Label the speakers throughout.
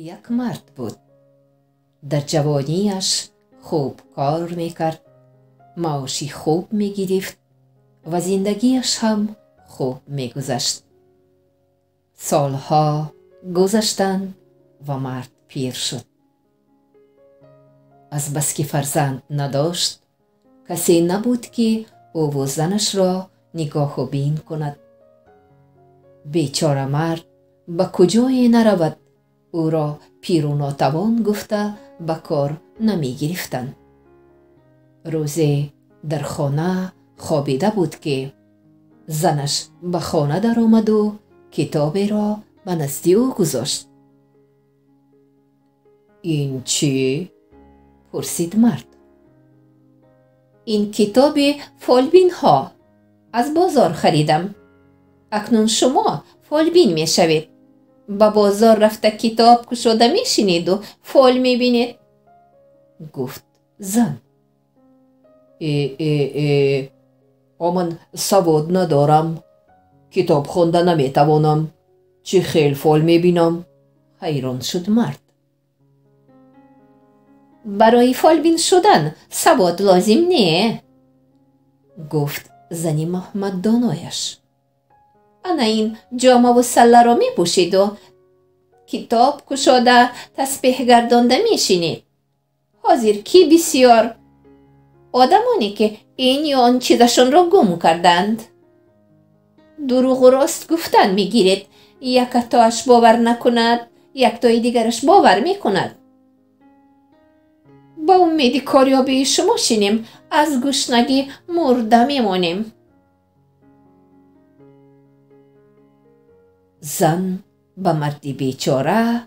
Speaker 1: یک مرد بود. در جوانیش خوب کار میکرد، معاشی خوب میگرفت و زندگیش هم خوب میگذشت. سالها گذشتند و مرد پیر شد. از بس که فرزند نداشت، کسی نبود که او و زنش را نگاه و بین کند. بیچاره مرد به کجای نرود، او را پیر و ناتوان گفته به کار نمی گرفتند. روزی در خانه خوابیده بود که زنش به خانه در آمد و کتابی را به نزد او گذاشت. این چی؟ پرسید مرد. این کتاب فالبین ها از بازار خریدم. اکنون شما فالبین می شوید. به بازار رفته کتاب گشوده می شینید و فال می بینید. گفت زن. من سواد ندارم، کتاب خونده نمی توانم، چه خیل فال می بینم. حیران شد مرد. برای فالبین شدن سواد لازم نیه، گفت زنی محمد دانایش. انا این جامه و سله را می پوشید و کتاب کشاده تسبیح گردانده می شینید. حاضر کی بسیار آدمانی که این یا آن چیزشان را گم کردند. دروغ و راست گفتن می گیرید. یک تاش باور نکند، یک تای دیگرش باور می کند. با امید کاریابی شما شینیم، از گشنگی مرده میمانیم. زن به مردی بیچاره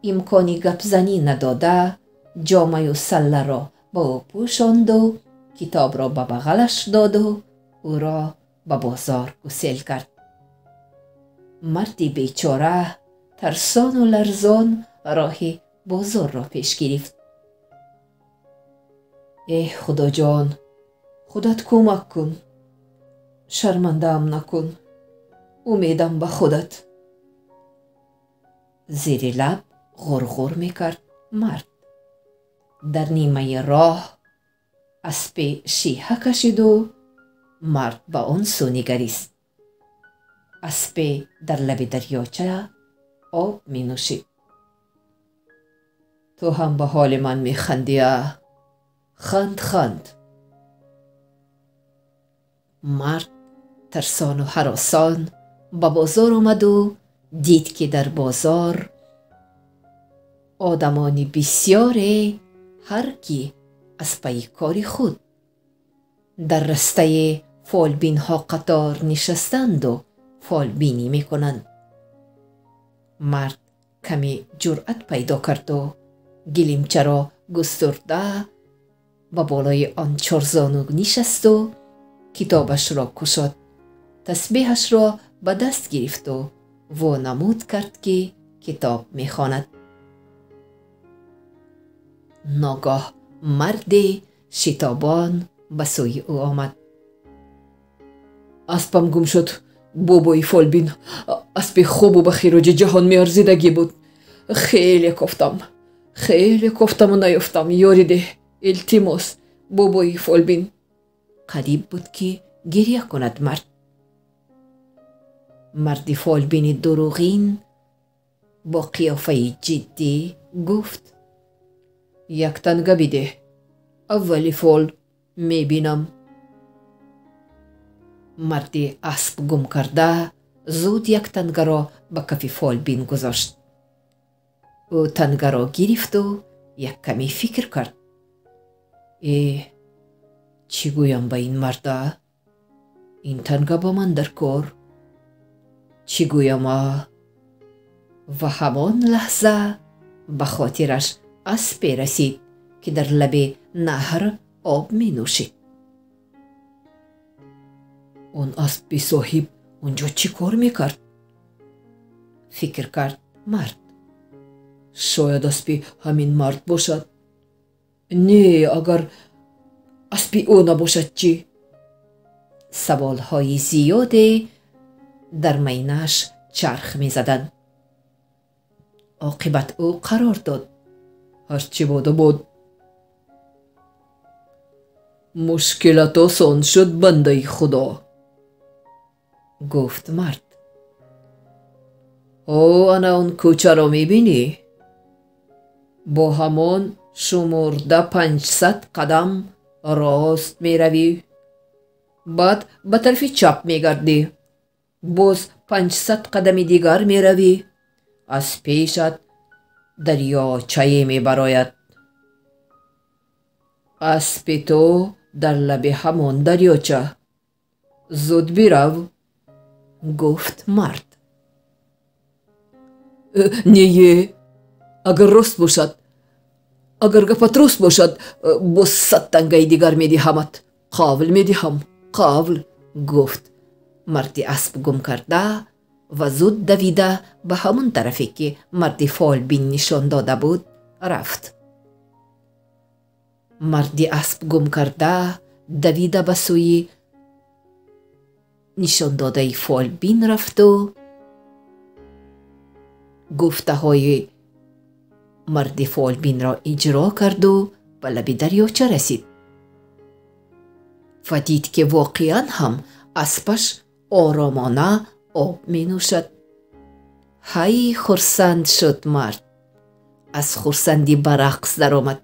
Speaker 1: امکانی گپ زنی نداده جامه و سله را به او پوشاند و کتاب را به بغلش داد و او را به بازار گسیل کرد. مردی بیچاره ترسان و لرزان راه بازار را پیش گرفت. ای خدا جان، خودت کمک کن، شرمنده ام نکن، امیدم به خودت. زیر لب غرغر میکرد مرد. در نیمه راه اسب شیهه کشید و مرد به آن سو نگریست. اسب در لب دریاچه آب می نوشید. تو هم به حال من می خندی؟ خند خند. مرد ترسان و هراسان به بازار آمد و دید که در بازار آدمانی بسیاری هر کی از پی کار خود در رسته فالبین ها قطار نشستند و فالبینی می کنند. مرد کمی جرأت پیدا کرد و گلیمچه را گسترده به بالای آن چارزانو نشست و کتابش را گشاد. تسبیحش را به دست گرفت و وانمود کرد که کتاب می خواند. ناگاه مرد شتابان به سوی او آمد. اسبم گم شد بابای فالبین، اسب خوب و بخیراج جهان می ارزیدگی بود. خیلی کفتم و نیفتم، یاری ده، التماس بابای فالبین. قریب بود که گریه کند مرد. مرد فالبین دروغین با قیافه جدی گفت یک تنگه بیده، اولی فال می بینم. مرد اسب گم کرده زود یک تنگه را به کف فالبین گذاشت. او تنگه را گرفت و یک کمی فکر کرد. چی گویم به این مرده؟ این تنگه با من در کار. چی گویم؟ و همان لحظه به خاطرش اسبی رسید که در لب نهر آب می نوشید. اون اسب بی صاحب اونجا چی کار می کرد؟ فکر کرد مرد. شاید اسبی همین مرد باشد. نه، اگر اسبی او نباشد چی؟ سوالهای زیادی در مینش چرخ می زدن. عاقبت او قرار داد. هرچی بود و بود. مشکلت آسان شد بنده خدا، گفت مرد. او انا اون کوچه را میبینی؟ با همان شمرده 500 قدم راست میروی، بعد به طرف چپ میگردی، باز 500 قدم دیگر میروی، از پیشت دریاچه میبراید. اسب تو در لب همان دریاچه. زود برو، گفت مرد. نیه، اگر راست باشد، اگر گپت راست باشد، باز 100 تنگه دیگر میدهمت. قابل میدهم، قابل، گفت مرد اسب گم کرده و زود دویده به همون طرفی که مرد فالبین نشان داده بود رفت. مرد اسب گم کرده دویده به سوی نشان داده فالبین رفت و گفته های مرد فالبین را اجرا کرد و به لب دریاچه رسید و دید که واقعا هم اسبش آرامانه آب می نوشد. هی خرسند شد مرد، از خرسندی به رقص در آمد.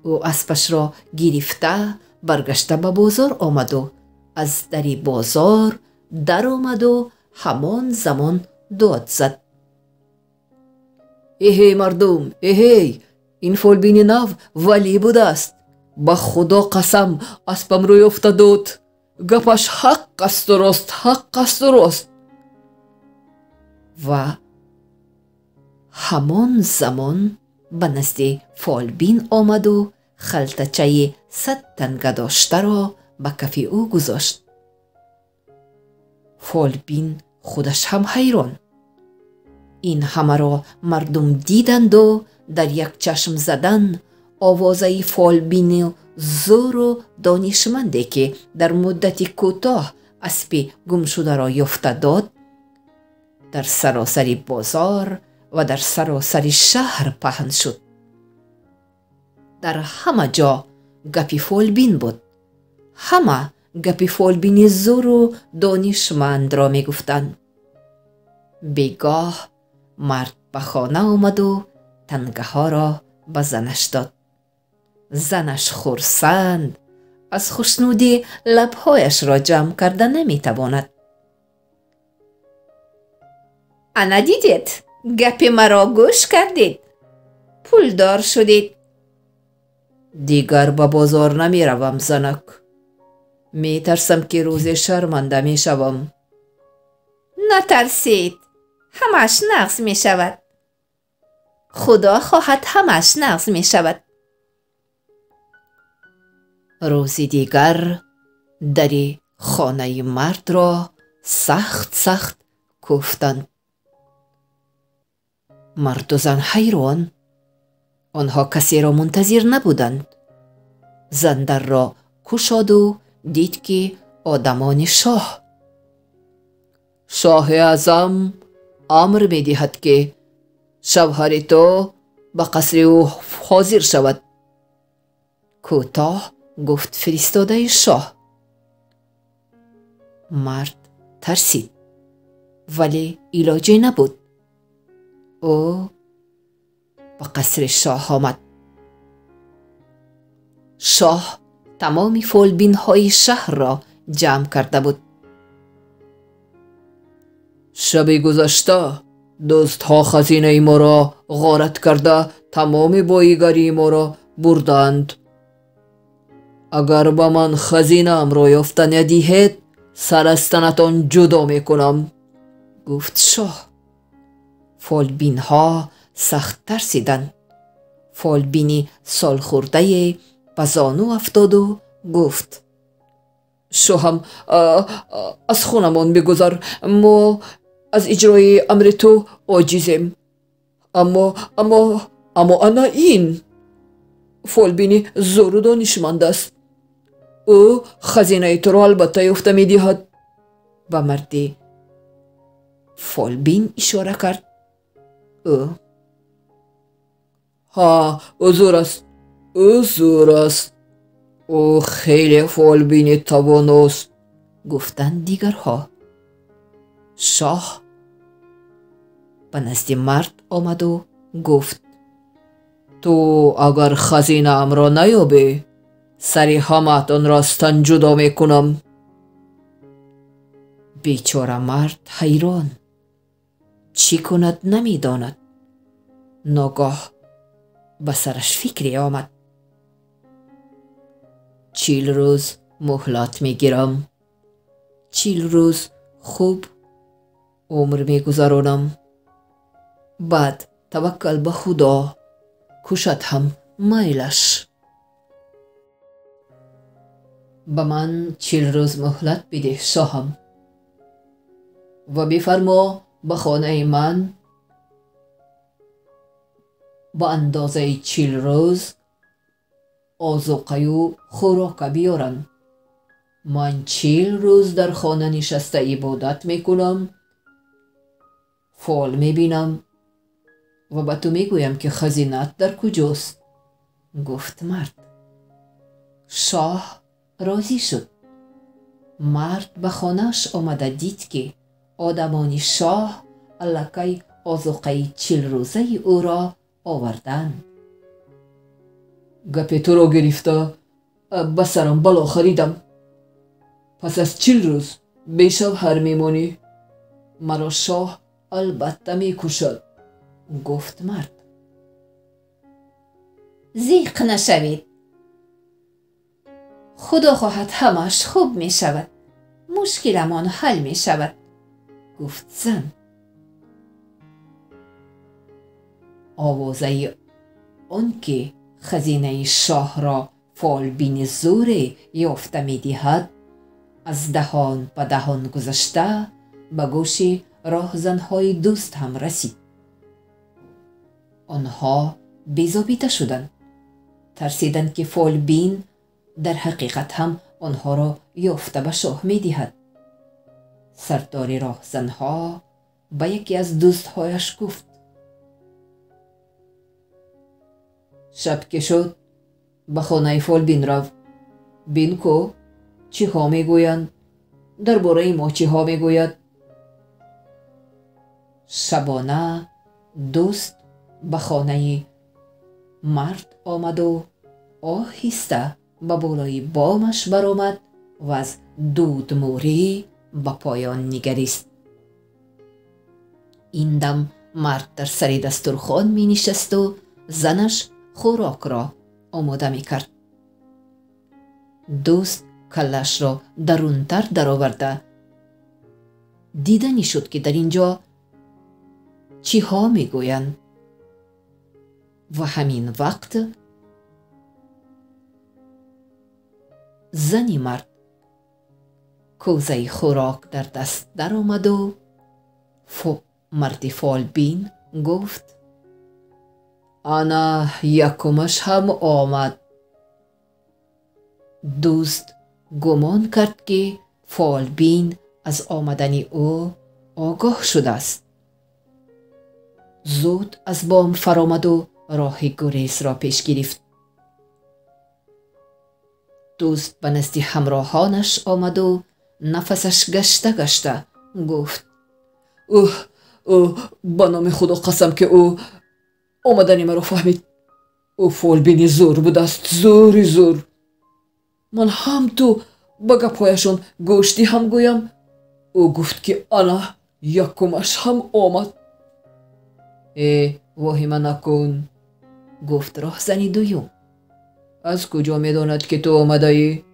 Speaker 1: او اسبش را گرفته برگشته به بازار آمد و از دری بازار در آمد و همان زمان داد زد. ایهی مردم، ایهی، این فالبین نو ولی بوده است. به خدا قسم اسبم روی افتاد. گپش حق است و راست، حق است و راست. و همان زمان به نزد فالبین آمد و خلطچه 100 تنگه داشته را به کف او گذاشت. فالبین خودش هم حیران. این همه را مردم دیدند و در یک چشم زدن آوازه فالبین زور و دانشمنده که در مدت کوتاه اسب گم شده را یافته داد در سراسر بازار و در سراسر شهر پهن شد. در همه جا گپی فالبین بود. همه گپی فالبین زور و دانشمند را می گفتند. بیگاه مرد به خانه آمد و تنگه ها را به زنش داد. زنش خرسند از خوشنودی لبهایش را جمع کرده نمی تواند. انا دیدید؟ گپ مرا گوش کردید؟ پولدار شدید؟ دیگر به بازار نمی روم زنک. می ترسم که روز شرمنده می شوم. نترسید، همش نقص می شود. خدا خواهد همش نقص می شود. روزی دیگر دری خانه مرد را سخت سخت کوفتند. مرد و زن حیران. آنها کسی را منتظر نبودند. زن در را گشاد و دید که آدمان شاه اعظم امر می دهد که شوهر تو به قصر او حاضر شود. کوتاه گفت فرستاده شاه. مرد ترسید ولی علاجی نبود. او به قصر شاه آمد. شاه تمام فالبین های شهر را جمع کرده بود. شب گذشته دوست ها خزینه ما را غارت کرده تمام بایگری ما را بردند. اگر به من خزینه ام را یافته ندهید سر از تنتان جدا می کنم، گفت شاه. فالبین ها سخت ترسیدند. فالبینی سال خورده به زانو افتاد و گفت شاهم از خونمان بگذر، ما از اجرای امر تو عاجزیم. اما انا این فالبینی زور و دانشمند است. او خزینه تو را البته یافته می دهد. به مرد فالبین اشاره کرد. او.
Speaker 2: ها، حضور است. او خیلی فالبین تواناست،
Speaker 1: گفتند دیگرها. شاه به نزد مرد آمد و گفت
Speaker 2: تو اگر خزینه ام را نیابی، سر همتان را از تن جدا می کنم.
Speaker 1: بیچاره مرد حیران چی کند نمی داند. ناگاه به سرش فکری آمد. 40 روز مهلت می گیرم. 40 روز خوب عمر می گذرانم. بعد توکل به خدا، کشد هم میلش. به من 40 روز مهلت بده شاهم، و بفرما به خانه من به اندازه 40 روز آذوقه و خوراک بیارن. من 40 روز در خانه نشسته عبادت میکنم، فال میبینم و به تو میگویم که خزینت در کجاست. گفت مرد. شاه راضی شد. مرد به خانهش آمده دید که آدمان شاه الکی آذوقه 40 روزه او را آوردند.
Speaker 2: گپ تو را گرفته به سرم بلا خریدم. پس از 40 روز بیشب هر میمانی،
Speaker 1: مرا شاه البته میکشد. گفت مرد. زیق نشوید، خدا خواهد همش خوب می شود، مشکلمان حل می شود. گفت زن. آوازه آن که خزینه شاه را فالبین زوری یافته می دهد از دهان به دهان گذشته به گوش راهزنهای دوست هم رسید. آنها بی‌ضابطه شدند، ترسیدند که فالبین در حقیقت هم آنها را یافته به شاه می دهد. سردار راهزنها به یکی از دوستهایش گفت
Speaker 2: شب که شد به خانه فالبین رو، بین کو چی ها می گویند، درباره ما چی ها می گوید.
Speaker 1: شبانه دوست به خانه مرد آمد و آهسته به بالای بامش برآمد و از دود موری به پایان نگریست. این دم مرد در سر دسترخوان می نشست و زنش خوراک را آماده می کرد. دوست کلش را درونتر درآورده دیدنی شد که در اینجا چی ها می گویند. و همین وقت زنی مرد کوزه خوراک در دست در آمد و مرد فالبین گفت
Speaker 2: انا یکمش هم آمد.
Speaker 1: دوست گمان کرد که فالبین از آمدن او آگاه شده است. زود از بام فرآمد و راه گریز را پیش گرفت. دوست به نزد همراهانش آمد و نفسش گشته گشته گفت
Speaker 2: به نام خدا قسم که او آمدن مرا فهمید. او فالبین زور بود است، زور. من هم تو به گپهایشان گوشتی هم گویم. او گفت که انا یکمش هم آمد.
Speaker 1: واهمه نکن. گفت راهزن دویم.
Speaker 2: از کجا می داند که تو آمده ای؟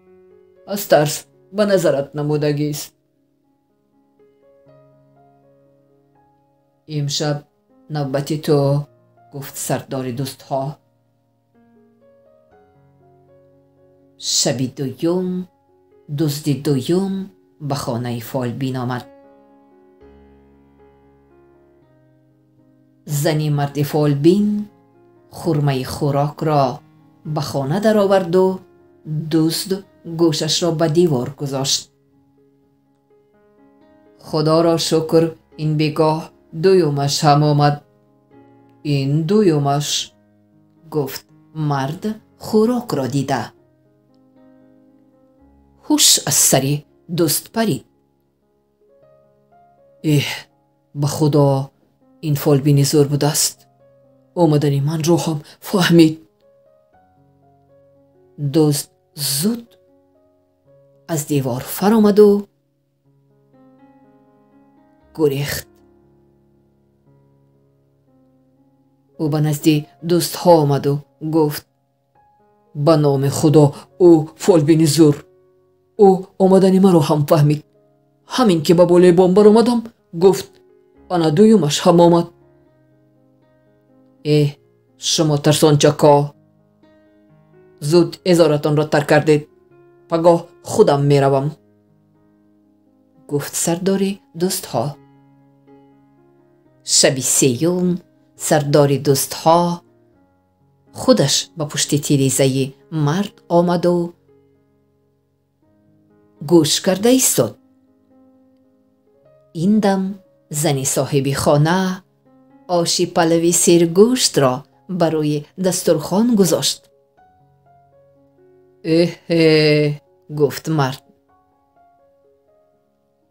Speaker 2: از ترس به نظرت نمودگی است.
Speaker 1: امشب نوبت تو، گفت سردار دوستها. شب دویم دزد دویم به خانه فالبین آمد. زن مرد فالبین خرمه خوراک را به خانه در آورد و دزد گوشش را به دیوار گذاشت.
Speaker 2: خدا را شکر این بگاه دویمش هم آمد. این دویمش،
Speaker 1: گفت مرد خوراک را دیده. هوش از سر دوست پرید.
Speaker 2: به خدا این فالبینی زور بوده است. آمدن من رو هم فهمید.
Speaker 1: دوست زود از دیوار فر آمد و گریخت.
Speaker 2: او به نزد دوست ها آمد و گفت به نام خدا او فالبینی زور. او آمدن من رو هم فهمید. همین که به بالای بام بر آمدم گفت انا دویمش هم آمد. شما ترسان چکا، زود ازارتان را ترک کردید. پگاه خودم می روم.
Speaker 1: گفت سردار دوست ها. شب سیوم سردار دوست ها خودش به پشت تیریزه مرد آمد و گوش کرده ایستاد. این دم زنی صاحب خانه آش پلوی سیرگوشت را برای دسترخوان گذاشت.
Speaker 2: گفت مرد.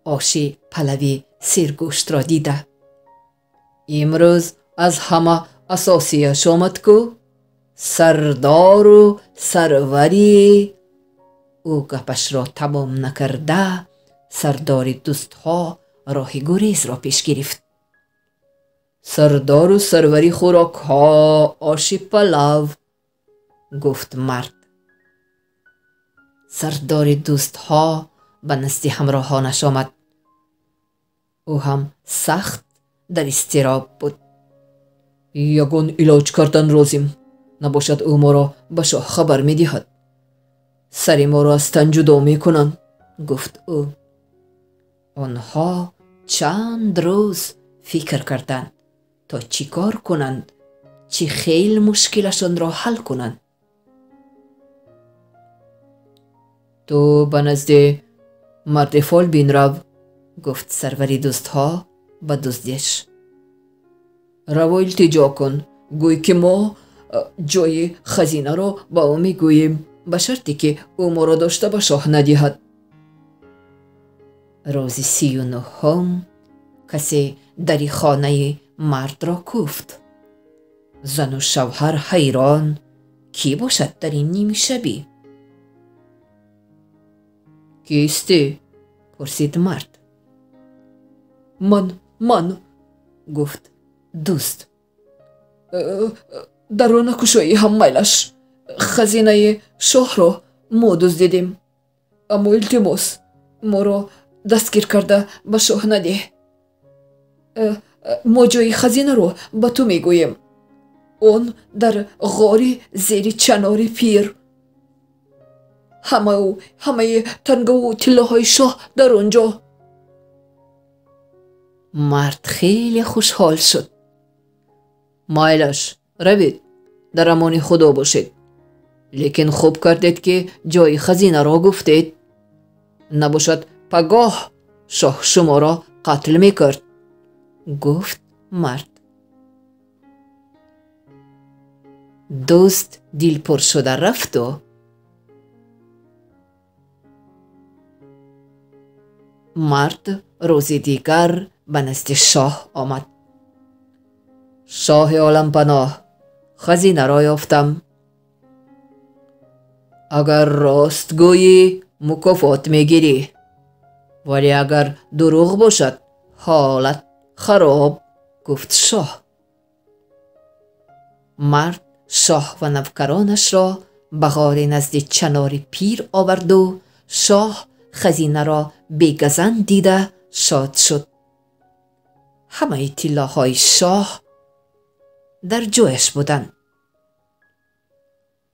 Speaker 1: آش پلوی سیرگوشت را دیده.
Speaker 2: امروز از همه اساسیش آمد کو سردار و سروری.
Speaker 1: او گپش را تمام نکرده سردار دوست ها راه گریز را پیش گرفت.
Speaker 2: سردار و سروری خوراک ها آش پلو، گفت مرد.
Speaker 1: سردار دوست ها به نزد همراهانش آمد. او هم سخت در اضطراب بود.
Speaker 2: یگان علاج کردن لازم، نباشد او ما را به شاه خبر می دهد. سر ما را از تن جدا می کنند، گفت او.
Speaker 1: آنها چند روز فکر کردند تا چی کار کنند، چی خیلی مشکلشان را حل کنند.
Speaker 2: تو به نزد مرد فالبین رو،
Speaker 1: گفت سروری دوست ها به دزدش.
Speaker 2: رو التجا کن، گوی که ما جای خزینه را به او می گوییم، به شرطی که او ما را داشته به شاه ندهد.
Speaker 1: روز 39 کسی در خانه مرد را کوفت. زن و شوهر حیران کی باشد در این نیم شبی؟
Speaker 2: کیستی؟
Speaker 1: پرسید مرد.
Speaker 2: من
Speaker 1: گفت دوست.
Speaker 2: در رونقشویی هم میلش خزینه شاه را ما دزدیدیم، اما التماس ما را دستگیر کرده به شاه نده. ما جای خزینه رو به تو میگوییم، اون در غاری زیر چنار پیر. همه تنگه و تله های شاه در اونجا.
Speaker 1: مرد خیلی خوشحال شد.
Speaker 2: مایلش روید، در امان خدا باشید. لیکن خوب کردید که جای خزینه را گفتید، نباشد پگاه شاه شما را قتل میکرد،
Speaker 1: گفت مرد. دوست دل پر شده رفت و مرد روز دیگر به نزد شاه آمد.
Speaker 2: شاه عالم پناه، خزینه را یافتم. اگر راست گویی مکافات میگیری، ولی اگر دروغ باشد حالت خراب،
Speaker 1: گفت شاه. مرد شاه و نوکرانش را به غار نزد چنار پیر آورد و شاه خزینه را بیگزن دیده شاد شد. همه طله های شاه در جایش بودند.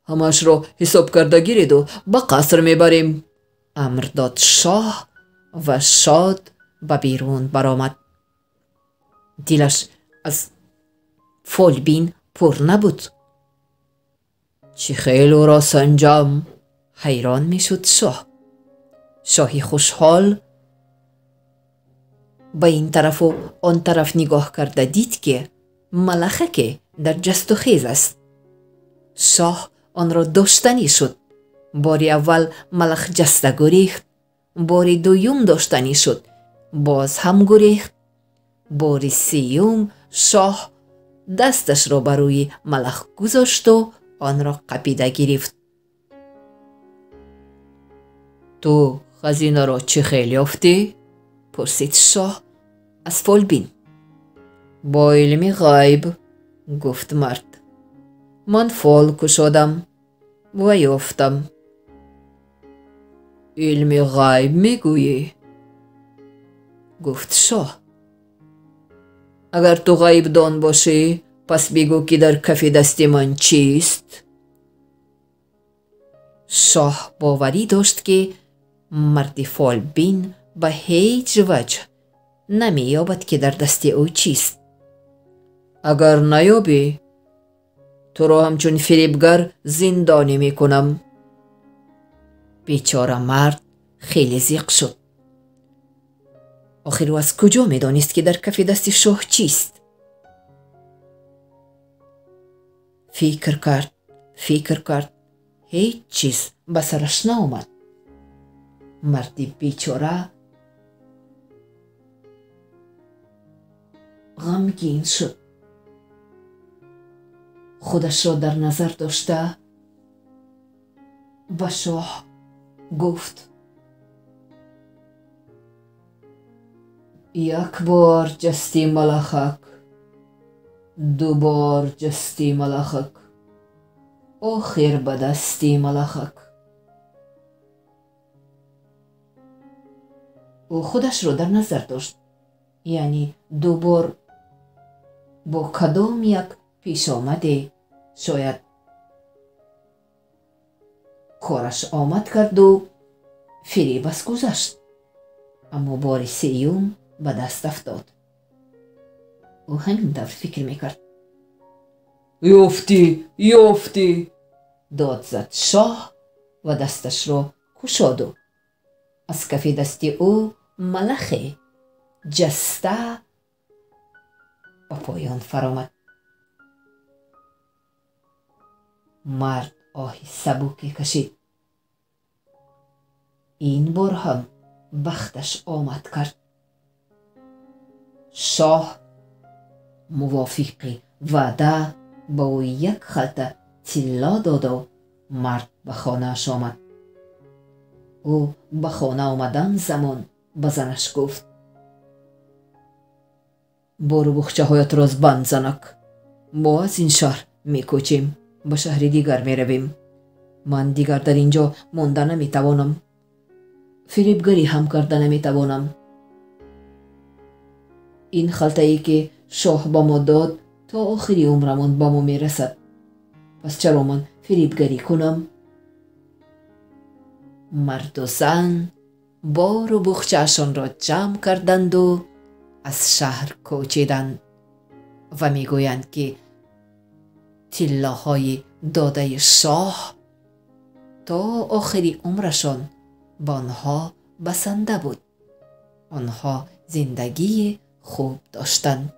Speaker 2: همش را حساب کرده گیرید و به قصر میبریم،
Speaker 1: امر داد شاه و شاد به بیرون برآمد. دلش از فالبین پر نبود.
Speaker 2: چی خیل او را سنجم،
Speaker 1: حیران میشد شاه. شاهی خوشحال به این طرف و آن طرف نگاه کرده دید که ملخک در جست و خیز است. شاه آن را داشتنی شد. باری اول ملخ جسته گریخت، باری دوم داشتنی شد، باز هم گریخت. باری سیوم شاه دستش را بر روی ملخ گذاشت و آن را قپیده گرفت. تو خزینه را چه خیل یافتی؟ پرسید شاه از فالبین. با علم غیب، گفت مرد. من فال کشادم و یافتم. علم غیب میگویی؟ گفت شاه. اگر تو غیب دان باشی پس بگو که در کف دست من چیست؟ شاه باوری داشت که مرد فالبین به هیچ وجه نمی یابد که در دست او چیست. اگر نیابی تو را همچون فریبگر زندانی می کنم. بیچاره مرد خیلی زیق شد. آخر او از کجا می دانست که در کف دست شاه چیست؟ فکر کرد هیچ چیز به سرش نآمد. مرد بیچاره غمگین شد. خودش را در نظر داشته به شاه گفت: یک بار جستی ملخک، دو بار جستی ملخک، آخر به دستی ملخک. او خودش را در نظر داشت، یعنی دو بار با کدام یک پیش آمده شاید کارش آمد کرد و فریبش گذشت، اما بار سیوم به دست افتاد. او همین طور فکر میکرد. یافتی داد زد شاه و دستش را گشاد و از کف دست او ملخ جسته به پایان فرآمد. مرد آهی سبکی کشید. این بار هم بختش آمد کرد. شاه موافق وعده با او یک خلطه طلا داد و مرد به خانه‌اش آمد. او به خانه آمدن زمان به زنش گفت: برو بخچه هایت را از بند زنک. ما از این شهر میکوچیم، به شهر دیگر میرویم. من دیگر در اینجا مانده نمیتوانم، فریبگری هم کرده نمیتوانم. این خلطه ای که شاه با ما داد تا آخری عمرمان با ما میرسد، پس چرا من فریبگری کنم؟ مرد و زن بار و بخچه‌شان را جمع کردند و از شهر کوچیدند و میگویند که طلاهای داده شاه تا آخری عمرشان به آنها بسنده بود. آنها زندگی خوب داشتند.